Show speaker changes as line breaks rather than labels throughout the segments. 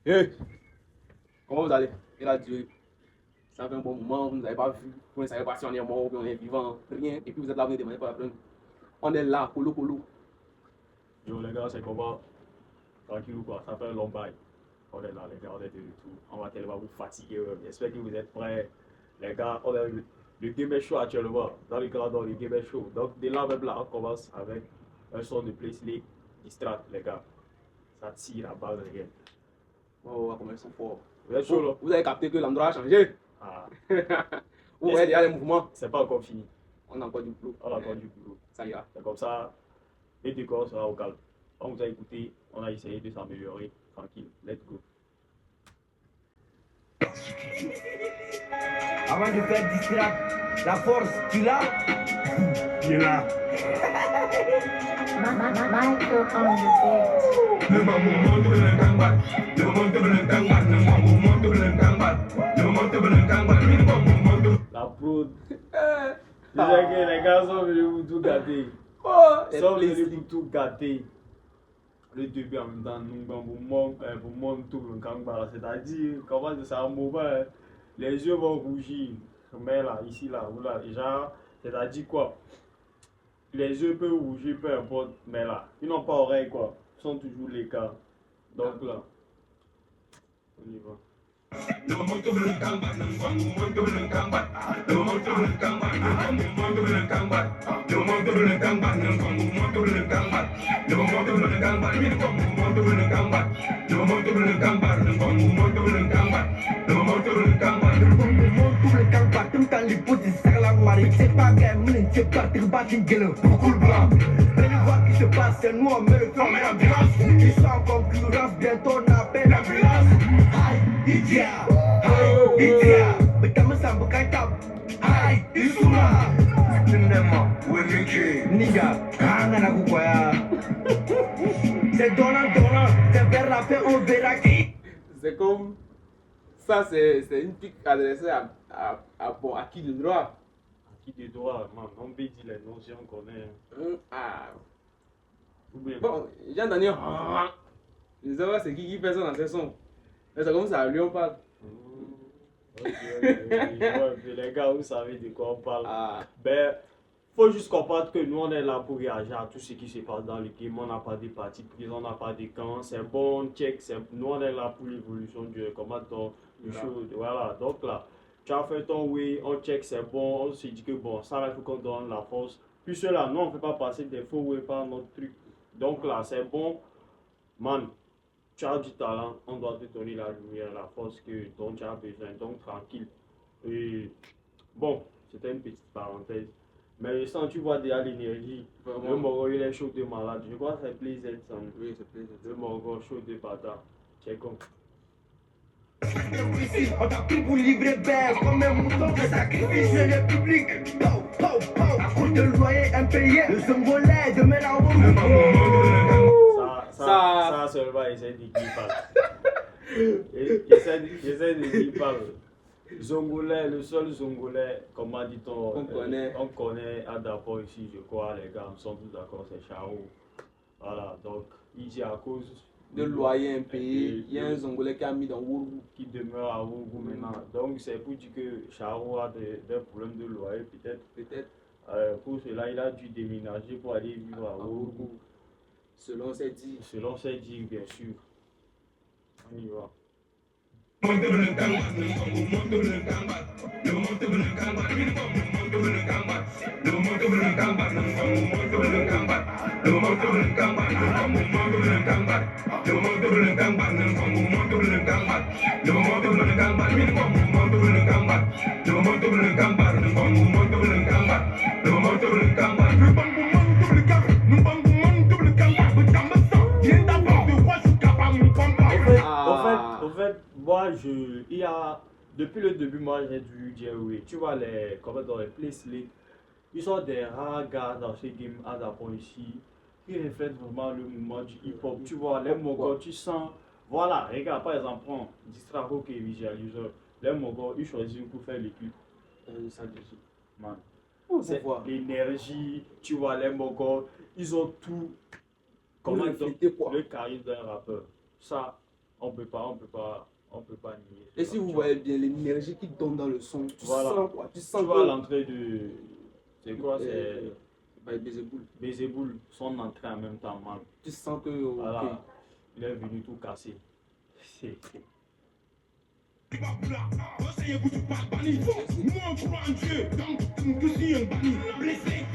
Hey, comment vous allez? Il a dit, ça fait un bon moment, vous ne nous avez pas vu, vous ne savez pas si on est mort ou bien on est vivant, rien. Et puis vous êtes là, vous ne demandez pas la peine. On est là, colo colo.
Yo les gars, c'est comment? Tranquille ou quoi? Ça fait un long bail. On est là, les gars, on est de retour. On va tellement vous fatiguer. J'espère que vous êtes prêts. Les gars, on a le game est chaud actuellement. Dans le grand, le game est chaud. Donc, dès là, même là, on commence avec un son de Play Distract, les gars. Ça tire à balle réelle.
Oh, on va commencer fort.
Vous êtes chaud là?
Vous avez capté que l'endroit a changé.
Ah,
Vous voyez déjà les mouvements.
c'est pas encore fini.
On a encore du boulot.
On a encore du boulot.
Ça ira.
C'est comme ça, les décors sera au calme. On vous a écouté, on a essayé de s'améliorer. Tranquille, let's go.
Avant de faire distract, la force, tu l'as?
Il est là.
Michael on the beat.
Le mamou monte le kangbat. Le monte le kangbat. Le mamou monte le kangbat. Le monte le kangbat. Le mamou monte.
La prod. Je sais que les gars sont venus pour tout gâter.
Oh,
Ils sont venus pour tout gâter. Le début en même temps, nous vous montre tout le kangbat. C'est-à-dire, comment c'est un moment, les yeux vont rougir. Mais là, ici, là, là, déjà, c'est-à-dire quoi? Les yeux peuvent rougir, peu importe, mais là, ils n'ont pas oreille, quoi. Ils sont toujours les cas. Donc là, on y va.
Le monte le kangbat. Le mamou monte le kangbat. Le monte le kangbat. Le mamou monte le kangbat. Le monte le kangbat. Le mamou monte le kangbat. Le monte le kangbat. Le mamou monte le kangbat. Le monte le kangbat. Le mamou monte le kangbat. Le monte le kangbat.
Le bon moment, tout le camp bat, tout quand les potes serrent la marée. C'est pas game, c'est pas tribat, une gueule, beaucoup de blanc. Venez voir ce qui se passe, c'est nous, on met le feu, on met l'ambiance. Ils sont en concurrence, bientôt on appelle l'ambulance. Aïe, idia, aïe, idia. Mais t'as me semble qu'un cap. Aïe, Isuma. Niga, kangana kukwaya. C'est donnant, c'est vers la fin, on verra qui.
C'est comme. Ça, c'est une pique adressée à qui de droit?
Qui des droits, man, on peut dire les noms si on connaît.
Ah.
Ou bien,
Bon, j'ai entendu. Je ne sais pas c'est qui fait ça dans ses sons. Mais c'est comme ça, lui on parle.
Ok, ouais, puis les gars, vous savez de quoi on parle.
Ah.
Ben, faut juste comprendre que nous, on est là pour réagir à tout ce qui se passe dans le game. On n'a pas de parti pris, on n'a pas de camp. C'est bon, check. Nous, on est là pour l'évolution du commentaire, du show. Voilà, donc là, tu as fait ton oui, on check, c'est bon. On se dit que bon, ça, là, il faut qu'on donne la force. Puis cela, nous, on ne fait pas passer des faux oui par notre truc. Donc là, c'est bon. Man, tu as du talent, on doit te donner la lumière, la force dont tu as besoin. Donc tranquille. Et bon, c'était une petite parenthèse. Mais sans tu vois déjà l'énergie, le Moro il est chaud de malade. Je crois que c'est plaisir ensemble.
Oui, c'est plaisir.
Le Moro chaud de bâtard. C'est comme.
On t'a pris pour livrer bête comme un mouton de sacrifice de le public. Pow, pow, pow. À cause de loyer impayé, le Zongolais de Mélaou.
Ça seulement essaie de qui parle. Essaie de qui parle. Zongolais, le seul Zongolais, comment dit-on, on connaît à Dapo ici, je crois, les gars, nous sommes tous d'accord, c'est Chao. Voilà, donc, ici à cause
De loyer impayé, il y a un Zongolais qui a mis dans Wourou.
qui demeure à Wougou maintenant. Donc, c'est pour dire que Chao a des problèmes de loyer, peut-être.
Peut-être,
Pour cela, il a dû déménager pour aller vivre à Wougou.
selon ses dires.
Selon ses dires, bien sûr. On y va.
Monte le kangbat. Le mamou monte le kangbat. Le monte le kangbat. Le mamou monte le kangbat. Le monte le kangbat. Le mamou monte le kangbat. Le monte le kangbat. Le mamou monte le kangbat. Le monte le kangbat. Le mamou monte le kangbat. Le monte le kangbat. Le mamou monte le kangbat. Le monte le kangbat. Le mamou monte le kangbat. Le monte le kangbat. Le mamou monte le kangbat. Le mamou monte le kangbat. Le kangbat ça vient d'abord de voir jusqu'à pas mon combat.
Au fait, moi, depuis le début, moi, j'ai dû dire oui. Tu vois, comment dans les places, ils sont des rares gars dans ces games à Japon ici, qui reflètent vraiment le mouvement du hip-hop. Tu vois, les Mogos, tu sens, voilà, regarde, par exemple, prends Distraco qui est visualiseur. Les Mogos, ils choisissent pour faire les clips.
Ça dit.
Man.
C'est
C'est l'énergie, tu vois, les Mogos, ils ont tout. Comment
refléter quoi.
le charisme d'un rappeur. Ça, On peut pas nier.
Et si vous voyez bien l'énergie qui donne dans le son, tu sens quoi? Tu sens
Tu vois l'entrée de. C'est quoi? C'est
Bézéboul.
Bézéboul, son entrée en même temps, man.
Tu sens que.
Voilà.
ok.
Il est venu tout casser. C'est.
Asseyez-vous sur pas banni. Moi, on croit en Dieu. Donc, je suis un banni. Blessé,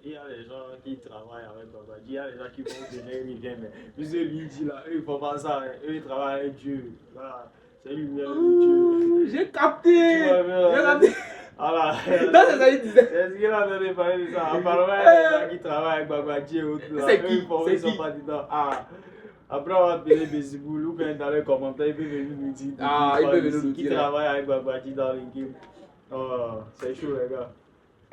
Il y a des gens qui travaillent avec Babadji, il y a des gens qui vont venir, ils viennent. Mais puisque lui dit là, eux ils font pas ça, eux ils travaillent avec Dieu. Là, c'est lui même Dieu.
J'ai capté!
Tu vois,
J'ai capté!
Voilà.
Dans ces années, il disait.
C'est ce qu'il a donné parler de ça. Apparemment, il y a des gens qui travaillent avec Babadji et autres. Là.
C'est
Eux,
qui?
ils font-
C'est
ils sont
qui?
pas dedans. Ah. Après, on va appeler Béziboul ou bien dans les commentaires, il peut venir nous dire.
Ah, il peut venir nous
Qui
dire.
travaille avec Babadji dans l'équipe. Oh, c'est chaud, les gars.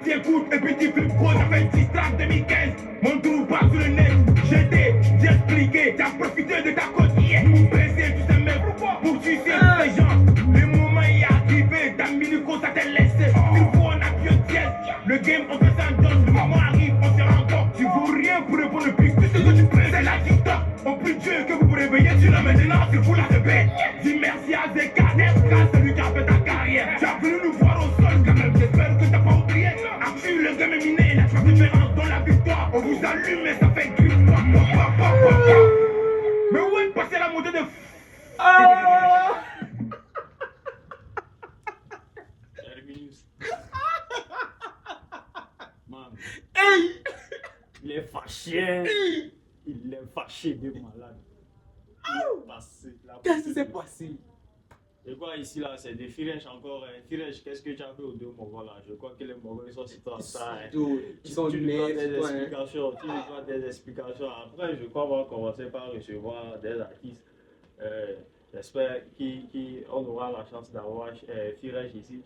T'écoutes et puis tu flippes gros, ça fait 10 tracks 2015. Mon trou pas sur le net. J'étais, j'ai expliqué, t'as profité de ta côte. Pressé, tu sais même pour tuer les gens. Le moment y est arrivé, ta mini-co ça t'est laissé. Il faut un avion dièse. Le game on fait ça en danse. Le moment arrive, on se rencontre. Tu vaux rien pour répondre le pic. Tout ce que tu prends, c'est la TikTok. On prie Dieu que vous vous réveillez sur la maintenant, c'est vous la répète. Dis merci à Zeka, FK, celui qui a fait ta carrière. Tu as venu nous voir au sol quand même, j'espère que t'as pas oublié. Actu, le game est miné, la différence dans la victoire. On vous allume et ça fait grip. Mais où est passée la montée de
Terminus. Man,
Hey!
il est fâché. Il est fâché de malade. Il est passé.
Qu'est-ce qui s'est passé?
Et quoi ici là, c'est des Firesh encore. Firesh, qu'est-ce que tu as fait aux deux Mongols là? Je crois que les Mongols ils sont si toi ça.
Ils sont
Tu nous dois
nets,
des
toi, hein.
explications. Tu nous dois des explications. Après, je crois qu'on va commencer par recevoir des artistes. J'espère qu'on aura la chance d'avoir Firesh ici.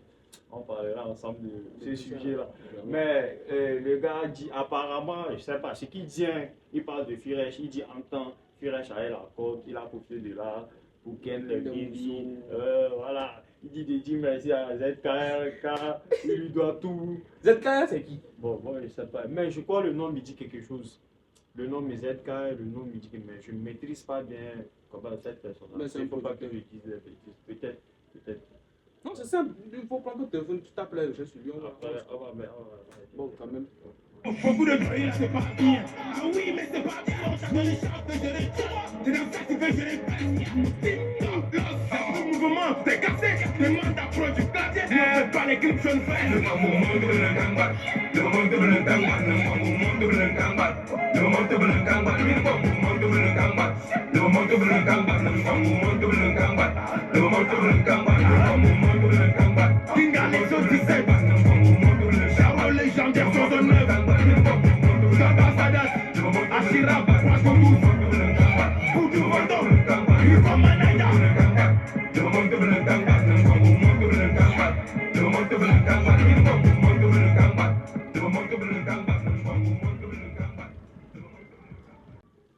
On parlera ensemble de ce sujet-là. Mais le gars dit apparemment, je ne sais pas, ce qu'il dit, hein, il parle de Firesh, il dit en temps, Firesh a la côte, il a profité de là pour Ken le Guéri. Voilà, il dit de dire merci à ZKR, car il lui doit tout.
ZKR, c'est qui?
Bon, moi je ne sais pas, mais je crois que le nom me dit quelque chose. Le nom est ZKR, le nom me dit que mais je ne maîtrise pas bien comment cette personne-là.
Mais c'est
Il
un
ne faut pas que je
producteur.
dise des bêtises. Peut-être.
Non, c'est simple. Il faut prendre ton téléphone, tu tapes là, je suis lui.
Après, on va
Bon, quand même.
beaucoup de bruit, c'est pas bien. Ah oui, mais c'est pas bien. Chacun les chante, je les tue. Tu le festival, je les passe. Le mouvement, t'es cassé. Demande à produire clavier. Ne fais pas les clips, je ne fais.
Le moment de le combat, le moment de le combat, le moment de le combat, le moment de le combat, le moment de le combat, le moment de le combat, le moment de le combat, le moment de le combat, le moment de le combat.
Kinga, les choses qui s'aiment.
Le moment de le
Charo légendaire, sur de neuf. Sada Sadat, Ashira, Waskotou. Poutou Voto, Yukon Manaya.
le moment de le combat, le moment de le combat, le moment de le combat, le moment de le combat, le moment de le combat, le moment de le combat.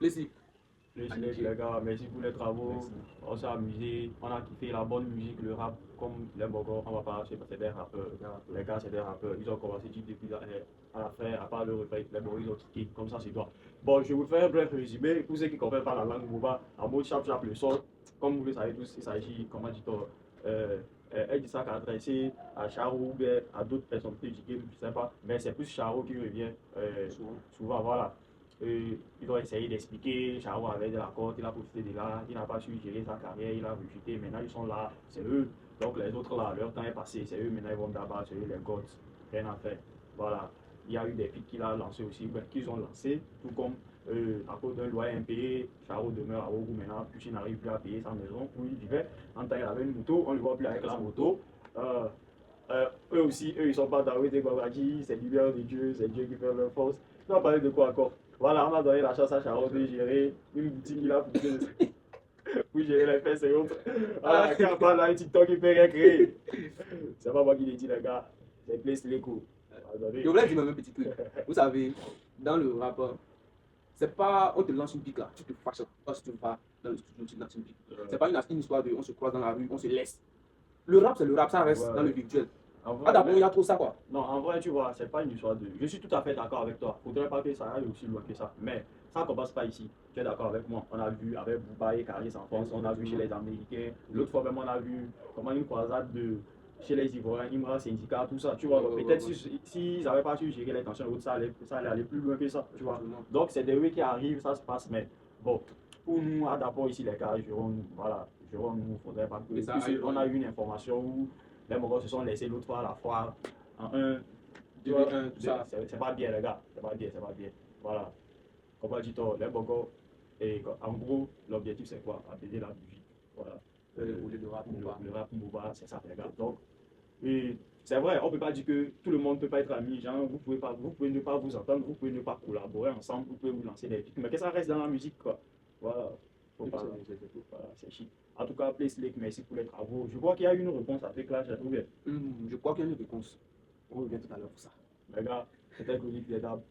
Laissez.
Les gars, merci pour les travaux. On s'est amusé, on a kiffé la bonne musique, le rap, comme les Bogos, on va pas c'est des rappeurs. Les gars, c'est des rappeurs. Ils ont commencé depuis à la fin, à part le refrain, les Bogos, ils ont quitté, comme ça c'est toi. Bon, je vais vous faire un bref résumé. Pour ceux qui ne comprennent pas la langue Mouba, en mode chap le son, comme vous le savez tous, il s'agit, comment dit-on, elle dit ça qu'à adresser à Charo ou bien à d'autres personnes du game, je sais pas, mais c'est plus Charo qui revient souvent, voilà. Ils ont essayé d'expliquer, Charo avait de la côte, il a profité de là, il n'a pas su gérer sa carrière, il a rechuté, maintenant ils sont là, c'est eux. Donc les autres là, leur temps est passé, c'est eux, maintenant ils vont d'abord, c'est eux les gods, rien à faire. Voilà, il y a eu des pics qu'il a lancés aussi, qu'ils ont lancés, tout comme à cause d'un loyer impayé, Charo demeure à Ogou maintenant, puisqu'il n'arrive plus à payer sa maison où il vivait. En temps il avait une moto, on ne le voit plus avec la moto. Eux aussi, eux ils sont pas David et Babadji, c'est l'hiver de Dieu, c'est Dieu qui fait leur force. On va parler de quoi encore? Voilà, on a donné la chance à Charo de gérer une boutique qu'il a pour gérer les fesses et autres. Voilà, quand on parle d'un TikTok, il peut rien créer. C'est pas moi qui l'ai dit, les gars, c'est Place Leko.
Je voulais dire même un petit truc. Vous savez, dans le rap, c'est pas on te lance une pique là, tu te fâches parce que tu vas dans le studio, tu te lances une pique. C'est pas une histoire de on se croise dans la rue, on se laisse. Le rap, c'est le rap, ça reste dans le virtuel.
En vrai,
Ah d'abord, il y a trop ça quoi.
non, en vrai, tu vois, c'est pas une histoire de. Je suis tout à fait d'accord avec toi. Faudrait pas que ça aille aussi loin que ça. Mais ça ne commence pas ici. Tu es d'accord avec moi? On a vu avec Bouba et Caris en France, on a vu chez les Américains. L'autre fois même, on a vu comment une croisade de chez les Ivoiriens, Imra, Syndicat, tout ça. Tu vois, peut-être s'ils n'avaient pas su gérer les tensions, ça allait aller plus loin que ça. Tu vois. Donc, c'est des rues qui arrivent, ça se passe. Mais bon, pour nous, à d'abord ici, les gars, voilà, nous, faudrait pas que.
Et ça
Puisque
aille
on
loin.
a eu une information où les Mongols se sont laissés l'autre fois à la foire en un. Tu
2
vois,
1, tout ça.
c'est pas bien, les gars. C'est pas bien, c'est pas bien. Voilà. Comme on dit, les Mongols. Et en gros, l'objectif, c'est quoi? Apaiser la musique. Voilà.
Au lieu de rap, on va.
Le rap Mouba, c'est ça, les gars. Donc, et c'est vrai, on ne peut pas dire que tout le monde ne peut pas être ami. Genre, vous pouvez ne pas vous entendre, vous pouvez ne pas collaborer ensemble, vous pouvez vous lancer des pics. Mais que ça reste dans la musique, quoi. Voilà. Faut pas, voilà, c'est chic. En tout cas, PlaySlick, merci pour les travaux. Je crois qu'il y a une réponse à tes classes, j'ai trouvé.
Je crois qu'il y a une réponse. On revient tout à l'heure pour ça.
Les gars, c'était Chronique des Dames.